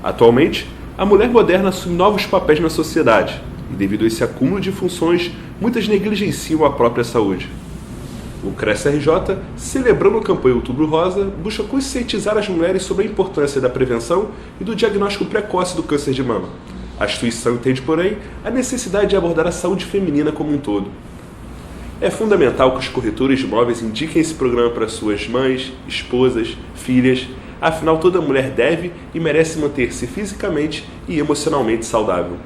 Atualmente, a mulher moderna assume novos papéis na sociedade e, devido a esse acúmulo de funções, muitas negligenciam a própria saúde. O CRES-RJ, celebrando a campanha Outubro Rosa, busca conscientizar as mulheres sobre a importância da prevenção e do diagnóstico precoce do câncer de mama. A instituição entende, porém, a necessidade de abordar a saúde feminina como um todo. É fundamental que os corretores de imóveis indiquem esse programa para suas mães, esposas, filhas, afinal toda mulher deve e merece manter-se fisicamente e emocionalmente saudável.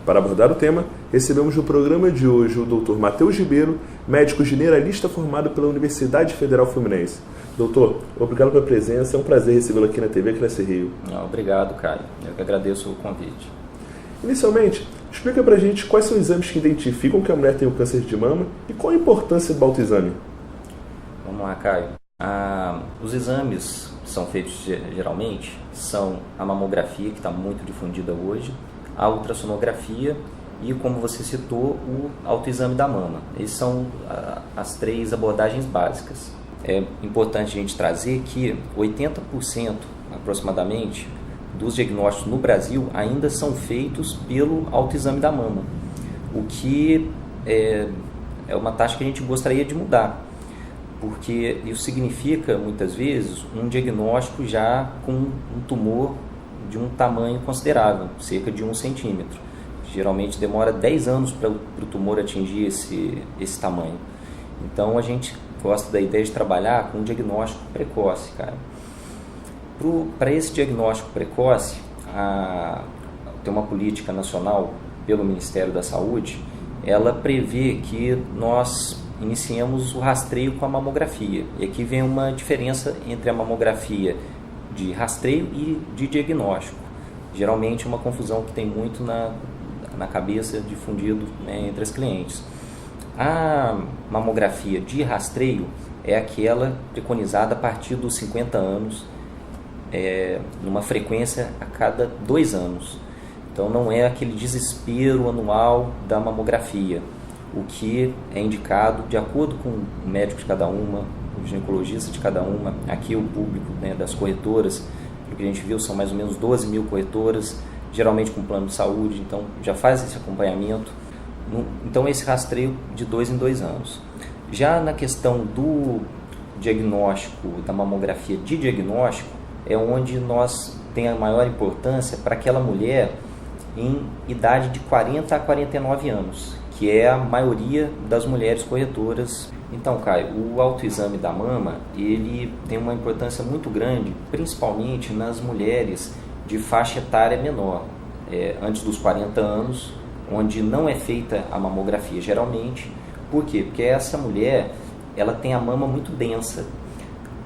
Para abordar o tema, recebemos no programa de hoje o Dr. Matheus Ribeiro, médico generalista formado pela Universidade Federal Fluminense. Doutor, obrigado pela presença, é um prazer recebê-lo aqui na TV Cresce Rio. Obrigado, Caio. Eu que agradeço o convite. Inicialmente, explica pra gente quais são os exames que identificam que a mulher tem o câncer de mama e qual a importância do autoexame. Vamos lá, Caio. Os exames que são feitos geralmente são a mamografia, que está muito difundida hoje, a ultrassonografia e, como você citou, o autoexame da mama. Essas são as três abordagens básicas. É importante a gente trazer que 80% aproximadamente dos diagnósticos no Brasil ainda são feitos pelo autoexame da mama, o que é uma taxa que a gente gostaria de mudar, porque isso significa, muitas vezes, um diagnóstico já com um tumor de um tamanho considerável, cerca de 1 centímetro. Geralmente demora 10 anos para o tumor atingir esse tamanho. Então a gente gosta da ideia de trabalhar com um diagnóstico precoce, cara. Para esse diagnóstico precoce, tem uma política nacional pelo Ministério da Saúde, ela prevê que nós iniciemos o rastreio com a mamografia. E aqui vem uma diferença entre a mamografia de rastreio e de diagnóstico. Geralmente é uma confusão que tem muito na cabeça, difundido, né, entre as clientes. A mamografia de rastreio é aquela preconizada a partir dos 50 anos, numa frequência a cada 2 anos. Então não é aquele desespero anual da mamografia, o que é indicado de acordo com o médico de cada uma, o ginecologista de cada uma. Aqui o público, né, das corretoras, o que a gente viu são mais ou menos 12 mil corretoras, geralmente com plano de saúde, então já faz esse acompanhamento. Então esse rastreio de 2 em 2 anos. Já na questão do diagnóstico, da mamografia de diagnóstico, é onde nós tem a maior importância para aquela mulher em idade de 40 a 49 anos, que é a maioria das mulheres corretoras. Então, Caio, o autoexame da mama, ele tem uma importância muito grande, principalmente nas mulheres de faixa etária menor, antes dos 40 anos, onde não é feita a mamografia geralmente. Por quê? Porque essa mulher, ela tem a mama muito densa.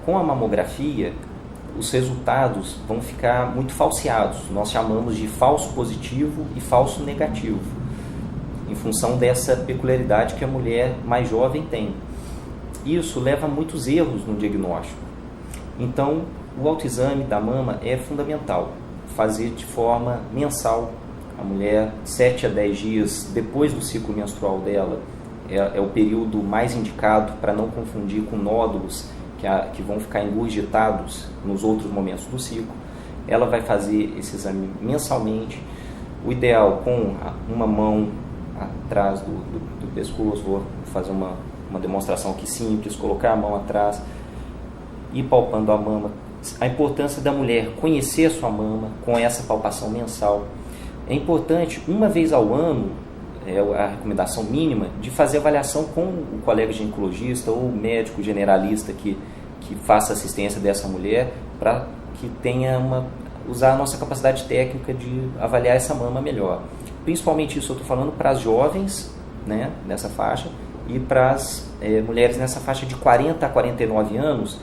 Com a mamografia, os resultados vão ficar muito falseados. Nós chamamos de falso positivo e falso negativo, em função dessa peculiaridade que a mulher mais jovem tem. Isso leva a muitos erros no diagnóstico. Então, o autoexame da mama é fundamental, fazer de forma mensal. A mulher, 7 a 10 dias depois do ciclo menstrual dela, é o período mais indicado para não confundir com nódulos que vão ficar engurgitados nos outros momentos do ciclo. Ela vai fazer esse exame mensalmente, o ideal com uma mão atrás do pescoço. Vou fazer uma demonstração aqui simples, colocar a mão atrás e palpando a mama. A importância da mulher conhecer a sua mama com essa palpação mensal. É importante, uma vez ao ano, a recomendação mínima, de fazer avaliação com o colega ginecologista ou o médico generalista que faça assistência dessa mulher, para que tenha usar a nossa capacidade técnica de avaliar essa mama melhor. Principalmente isso eu estou falando para as jovens, né, nessa faixa, e para as mulheres nessa faixa de 40 a 49 anos,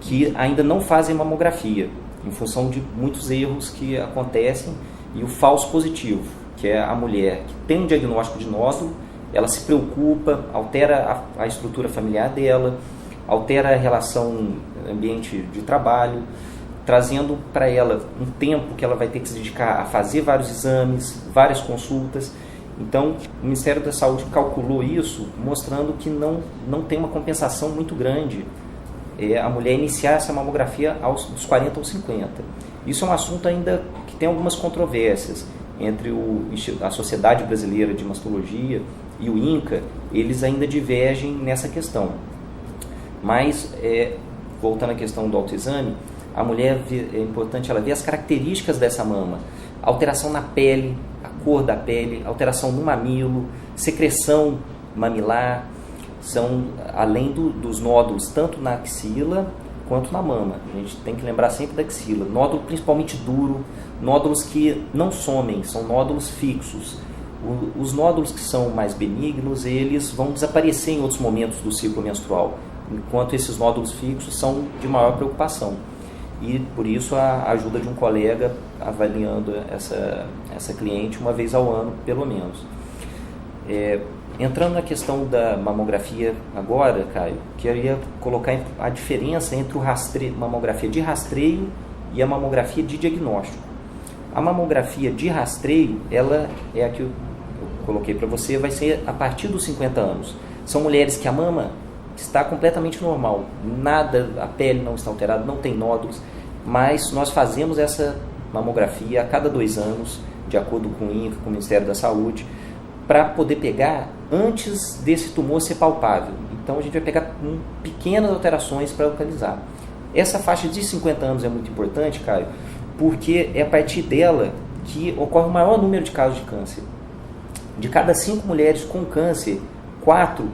que ainda não fazem mamografia, em função de muitos erros que acontecem, e o falso positivo, que é a mulher que tem um diagnóstico de nódulo, ela se preocupa, altera a estrutura familiar dela, altera a relação ambiente de trabalho, trazendo para ela um tempo que ela vai ter que se dedicar a fazer vários exames, várias consultas, Então, o Ministério da Saúde calculou isso, mostrando que não tem uma compensação muito grande a mulher iniciar essa mamografia dos 40 aos 50. Isso é um assunto ainda que tem algumas controvérsias entre a Sociedade Brasileira de Mastologia e o INCA. Eles ainda divergem nessa questão. Mas, voltando à questão do autoexame, a mulher, é importante ela ver as características dessa mama, alteração na pele, a cor da pele, alteração no mamilo, secreção mamilar, são além dos nódulos tanto na axila quanto na mama. A gente tem que lembrar sempre da axila. Nódulo principalmente duro, nódulos que não somem, são nódulos fixos. Os nódulos que são mais benignos, eles vão desaparecer em outros momentos do ciclo menstrual, enquanto esses nódulos fixos são de maior preocupação. E por isso a ajuda de um colega avaliando essa cliente uma vez ao ano, pelo menos. Entrando na questão da mamografia agora, Caio, queria colocar a diferença entre mamografia de rastreio e a mamografia de diagnóstico. A mamografia de rastreio, ela é a que eu coloquei para você, vai ser a partir dos 50 anos. São mulheres que a mama está completamente normal, nada, a pele não está alterada, não tem nódulos, mas nós fazemos essa mamografia a cada 2 anos, de acordo com o INCA, com o Ministério da Saúde, para poder pegar antes desse tumor ser palpável. Então a gente vai pegar pequenas alterações para localizar. Essa faixa de 50 anos é muito importante, Caio, porque é a partir dela que ocorre o maior número de casos de câncer. De cada 5 mulheres com câncer, 4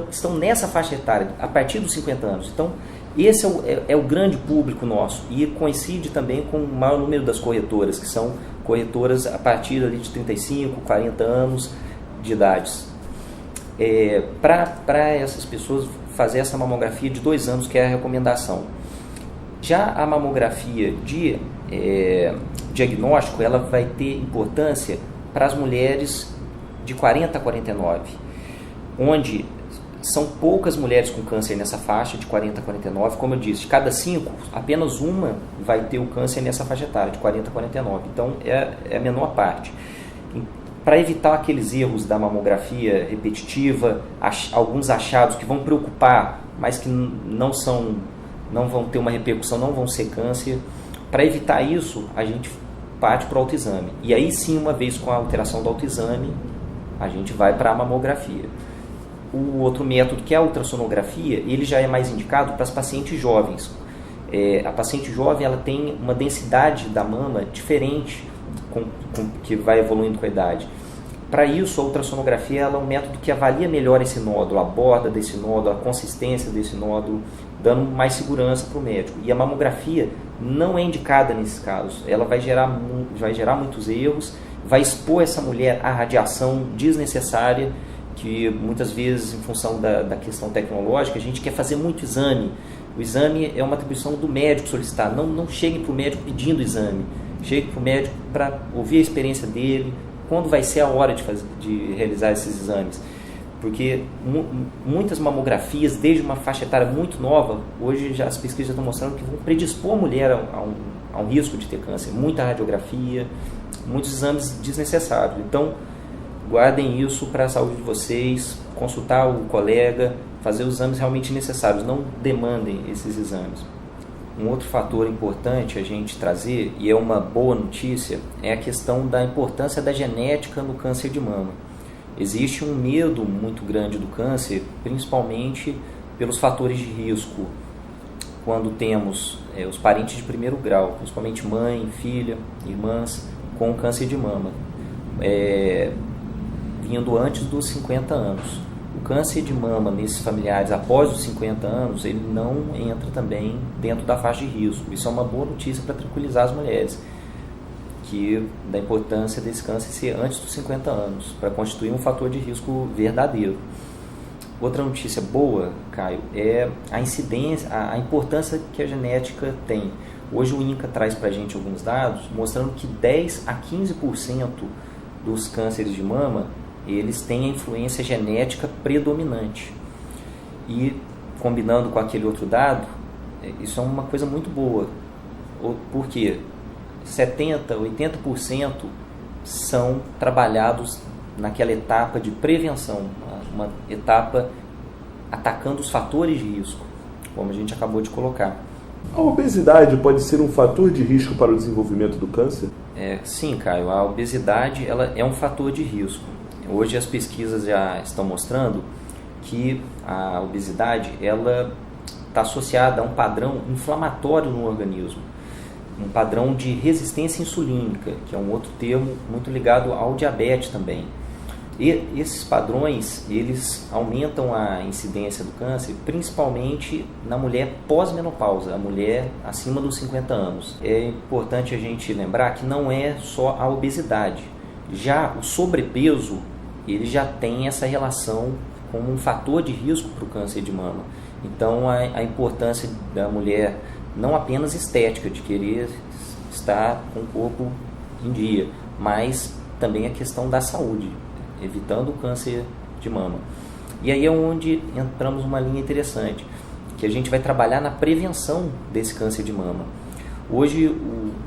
estão nessa faixa etária, a partir dos 50 anos. Então, esse é o grande público nosso e coincide também com o maior número das corretoras, que são corretoras a partir ali de 35, 40 anos de idades. Para essas pessoas fazer essa mamografia de 2 anos, que é a recomendação. Já a mamografia de diagnóstico, ela vai ter importância para as mulheres de 40 a 49, onde são poucas mulheres com câncer nessa faixa de 40 a 49. Como eu disse, de cada 5, apenas uma vai ter o câncer nessa faixa etária, de 40 a 49. Então, é a menor parte. Para evitar aqueles erros da mamografia repetitiva, alguns achados que vão preocupar, mas que não vão ter uma repercussão, não vão ser câncer, para evitar isso, a gente parte para o autoexame. E aí sim, uma vez com a alteração do autoexame, a gente vai para a mamografia. O outro método, que é a ultrassonografia, ele já é mais indicado para as pacientes jovens. A paciente jovem, ela tem uma densidade da mama diferente, que vai evoluindo com a idade. Para isso, a ultrassonografia ela é um método que avalia melhor esse nódulo, a borda desse nódulo, a consistência desse nódulo, dando mais segurança para o médico. E a mamografia não é indicada nesses casos. Ela vai gerar muitos erros, vai expor essa mulher à radiação desnecessária, que muitas vezes, em função da questão tecnológica, a gente quer fazer muito exame. O exame é uma atribuição do médico solicitar. Não chegue para o médico pedindo exame. Chegue para o médico para ouvir a experiência dele, quando vai ser a hora de realizar esses exames. Porque muitas mamografias, desde uma faixa etária muito nova, hoje as pesquisas já estão mostrando que vão predispor a mulher a um risco de ter câncer. Muita radiografia, muitos exames desnecessários. Então, guardem isso para a saúde de vocês, consultar o colega, fazer os exames realmente necessários, não demandem esses exames. Um outro fator importante a gente trazer, e é uma boa notícia, é a questão da importância da genética no câncer de mama. Existe um medo muito grande do câncer, principalmente pelos fatores de risco, quando temos os parentes de primeiro grau, principalmente mãe, filha, irmãs, com câncer de mama, vindo antes dos 50 anos. O câncer de mama nesses familiares após os 50 anos, ele não entra também dentro da faixa de risco. Isso é uma boa notícia para tranquilizar as mulheres, da importância desse câncer ser antes dos 50 anos, para constituir um fator de risco verdadeiro. Outra notícia boa, Caio, é a incidência, a importância que a genética tem. Hoje o INCA traz para a gente alguns dados mostrando que 10 a 15% dos cânceres de mama eles têm a influência genética predominante. E, combinando com aquele outro dado, isso é uma coisa muito boa. Por quê? 70%, 80% são trabalhados naquela etapa de prevenção, uma etapa atacando os fatores de risco, como a gente acabou de colocar. A obesidade pode ser um fator de risco para o desenvolvimento do câncer? Sim, Caio, a obesidade ela é um fator de risco. Hoje as pesquisas já estão mostrando que a obesidade ela está associada a um padrão inflamatório no organismo, um padrão de resistência insulínica, que é um outro termo muito ligado ao diabetes também. E esses padrões, eles aumentam a incidência do câncer, principalmente na mulher pós-menopausa, a mulher acima dos 50 anos. É importante a gente lembrar que não é só a obesidade. Já o sobrepeso, ele já tem essa relação como um fator de risco para o câncer de mama. Então, a importância da mulher, não apenas estética, de querer estar com o corpo em dia, mas também a questão da saúde, evitando o câncer de mama. E aí é onde entramos numa linha interessante, que a gente vai trabalhar na prevenção desse câncer de mama. Hoje,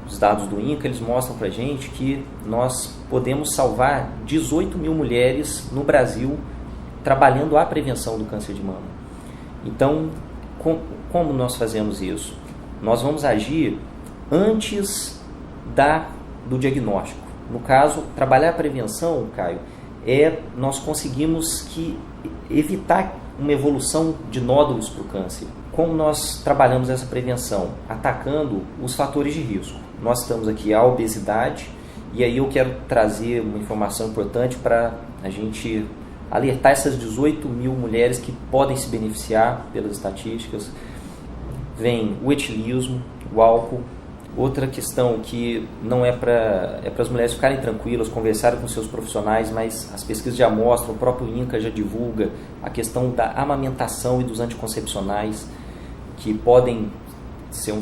os dados do INCA, eles mostram para a gente que nós podemos salvar 18 mil mulheres no Brasil trabalhando a prevenção do câncer de mama. Então, como nós fazemos isso? Nós vamos agir antes do diagnóstico. No caso, trabalhar a prevenção, Caio, nós conseguimos evitar uma evolução de nódulos para o câncer. Como nós trabalhamos essa prevenção? Atacando os fatores de risco. Nós estamos aqui a obesidade, e aí eu quero trazer uma informação importante para a gente alertar essas 18 mil mulheres que podem se beneficiar pelas estatísticas. Vem o etilismo, o álcool. Outra questão que não é para as mulheres ficarem tranquilas, conversarem com seus profissionais, mas as pesquisas já mostram, o próprio INCA já divulga a questão da amamentação e dos anticoncepcionais, que podem ser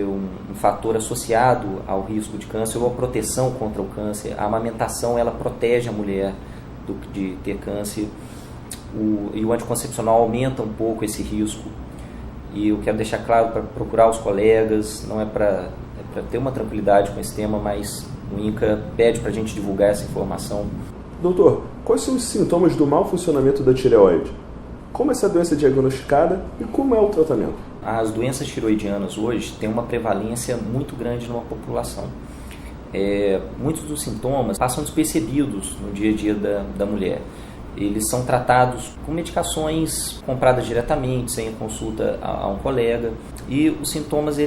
um fator associado ao risco de câncer ou à proteção contra o câncer. A amamentação, ela protege a mulher de ter câncer, e o anticoncepcional aumenta um pouco esse risco. E eu quero deixar claro para procurar os colegas, não é para ter uma tranquilidade com esse tema, mas o INCA pede para a gente divulgar essa informação. Doutor, quais são os sintomas do mau funcionamento da tireoide? Como essa doença é diagnosticada e como é o tratamento? As doenças tiroidianas hoje têm uma prevalência muito grande numa população. Muitos dos sintomas passam despercebidos no dia a dia da mulher. Eles são tratados com medicações compradas diretamente, sem consulta a um colega. E os sintomas,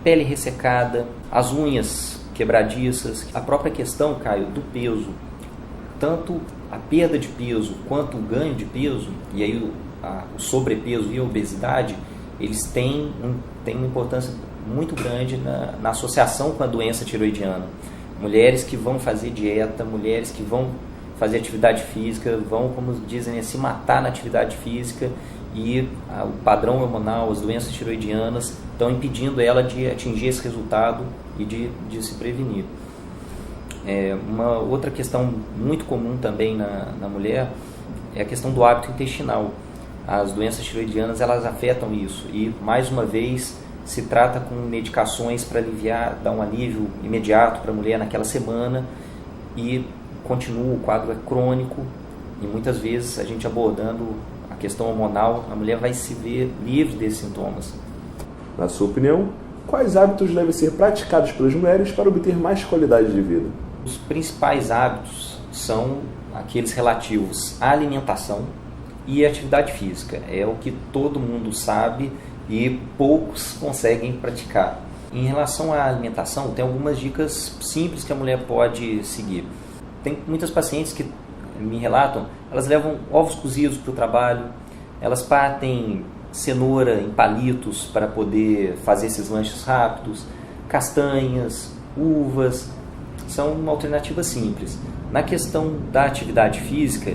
pele ressecada, as unhas quebradiças, a própria questão, Caio, do peso. Tanto a perda de peso quanto o ganho de peso, e aí o sobrepeso e a obesidade, eles têm uma importância muito grande na associação com a doença tiroidiana. Mulheres que vão fazer dieta, mulheres que vão fazer atividade física, vão, como dizem, se matar na atividade física, e o padrão hormonal, as doenças tiroidianas estão impedindo ela de atingir esse resultado e de se prevenir. Uma outra questão muito comum também na mulher é a questão do hábito intestinal. As doenças tiroidianas, elas afetam isso, e mais uma vez se trata com medicações para aliviar, dar um alívio imediato para a mulher naquela semana, e continua, o quadro é crônico, e muitas vezes a gente abordando a questão hormonal, a mulher vai se ver livre desses sintomas. Na sua opinião, quais hábitos devem ser praticados pelas mulheres para obter mais qualidade de vida? Os principais hábitos são aqueles relativos à alimentação e à atividade física. É o que todo mundo sabe e poucos conseguem praticar. Em relação à alimentação, tem algumas dicas simples que a mulher pode seguir. Tem muitas pacientes que me relatam, elas levam ovos cozidos para o trabalho, elas partem cenoura em palitos para poder fazer esses lanches rápidos, castanhas, uvas, são alternativas simples. Na questão da atividade física,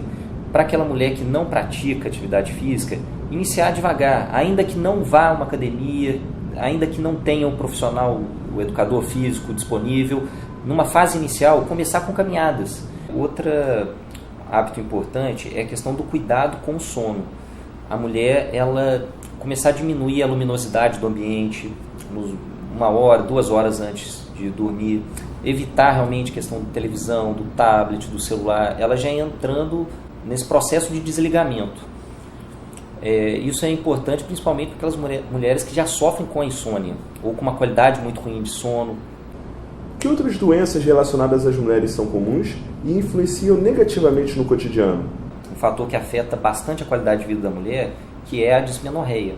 para aquela mulher que não pratica atividade física, iniciar devagar, ainda que não vá a uma academia, ainda que não tenha um profissional, o educador físico disponível, numa fase inicial, começar com caminhadas. Outro hábito importante é a questão do cuidado com o sono. A mulher, ela começar a diminuir a luminosidade do ambiente, 1 hora, 2 horas antes de dormir, evitar realmente a questão da televisão, do tablet, do celular, ela já entrando nesse processo de desligamento. Isso é importante principalmente para aquelas mulheres que já sofrem com a insônia ou com uma qualidade muito ruim de sono. Que outras doenças relacionadas às mulheres são comuns e influenciam negativamente no cotidiano? Um fator que afeta bastante a qualidade de vida da mulher, que é a dismenorreia.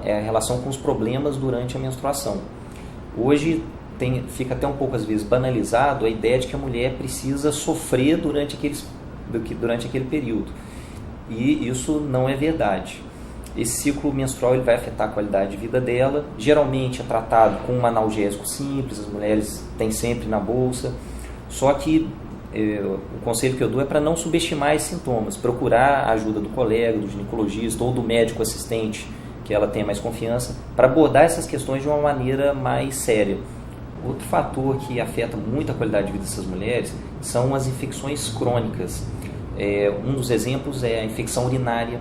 É a relação com os problemas durante a menstruação. Hoje fica até um pouco às vezes banalizado a ideia de que a mulher precisa sofrer durante aquele período. E isso não é verdade. Esse ciclo menstrual ele vai afetar a qualidade de vida dela. Geralmente é tratado com um analgésico simples, as mulheres têm sempre na bolsa. Só que o conselho que eu dou é para não subestimar esses sintomas, procurar a ajuda do colega, do ginecologista ou do médico assistente, que ela tenha mais confiança, para abordar essas questões de uma maneira mais séria. Outro fator que afeta muito a qualidade de vida dessas mulheres são as infecções crônicas. Um dos exemplos é a infecção urinária,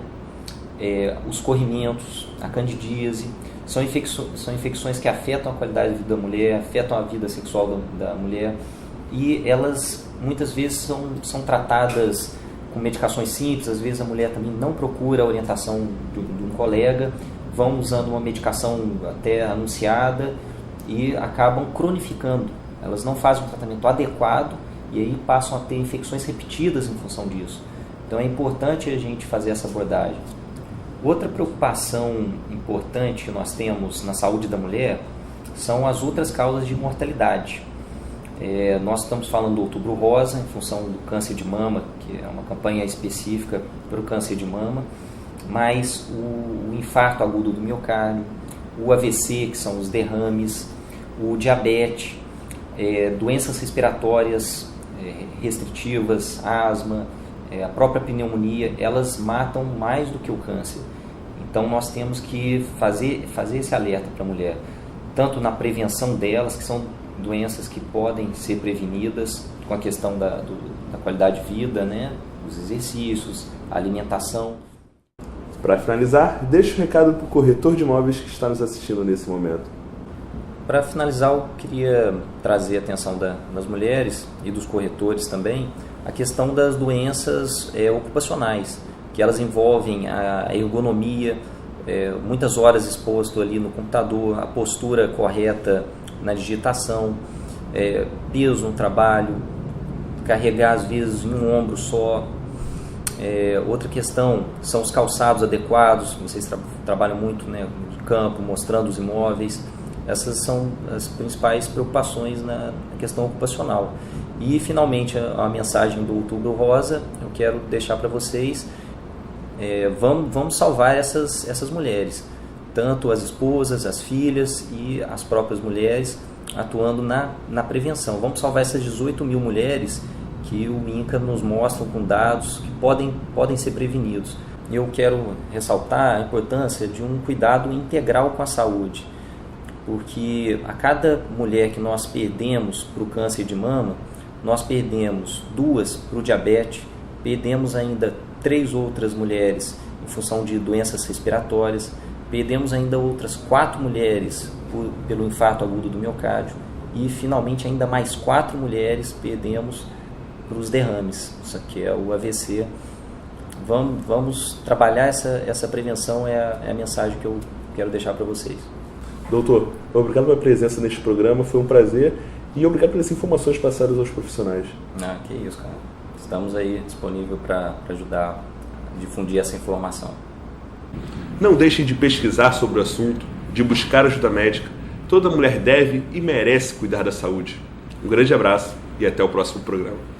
os corrimentos, a candidíase. São infecções que afetam a qualidade de vida da mulher, afetam a vida sexual da mulher, e elas muitas vezes são tratadas com medicações simples. Às vezes a mulher também não procura a orientação de um colega, vão usando uma medicação até anunciada e acabam cronificando. Elas não fazem um tratamento adequado e aí passam a ter infecções repetidas em função disso. Então é importante a gente fazer essa abordagem. Outra preocupação importante que nós temos na saúde da mulher são as outras causas de mortalidade. Nós estamos falando do Outubro Rosa, em função do câncer de mama, que é uma campanha específica para o câncer de mama, mas o infarto agudo do miocárdio, o AVC, que são os derrames, o diabetes, doenças respiratórias restritivas, asma, a própria pneumonia, elas matam mais do que o câncer. Então nós temos que fazer esse alerta para a mulher, tanto na prevenção delas, que são doenças que podem ser prevenidas com a questão da qualidade de vida, né? Os exercícios, a alimentação. Para finalizar, deixe um recado para o corretor de imóveis que está nos assistindo nesse momento. Para finalizar, eu queria trazer a atenção das mulheres e dos corretores também a questão das doenças ocupacionais, que elas envolvem a ergonomia, muitas horas exposto ali no computador, a postura correta na digitação, peso no trabalho, carregar às vezes em um ombro só. Outra questão são os calçados adequados. Vocês trabalham muito, né, no campo, mostrando os imóveis. Essas são as principais preocupações na questão ocupacional. E finalmente a mensagem do Outubro Rosa, eu quero deixar para vocês, vamos salvar essas mulheres, tanto as esposas, as filhas e as próprias mulheres, atuando na prevenção. Vamos salvar essas 18 mil mulheres que o INCA nos mostra com dados que podem ser prevenidos. Eu quero ressaltar a importância de um cuidado integral com a saúde, porque a cada mulher que nós perdemos para o câncer de mama, nós perdemos 2 para o diabetes, perdemos ainda 3 outras mulheres em função de doenças respiratórias, perdemos ainda outras 4 mulheres pelo infarto agudo do miocárdio e finalmente ainda mais 4 mulheres perdemos para os derrames, isso aqui é o AVC. Vamos trabalhar essa prevenção, é a mensagem que eu quero deixar para vocês. Doutor, obrigado pela presença neste programa, foi um prazer e obrigado pelas informações passadas aos profissionais. Que isso, cara. Estamos aí disponíveis para ajudar a difundir essa informação. Não deixem de pesquisar sobre o assunto, de buscar ajuda médica. Toda mulher deve e merece cuidar da saúde. Um grande abraço e até o próximo programa.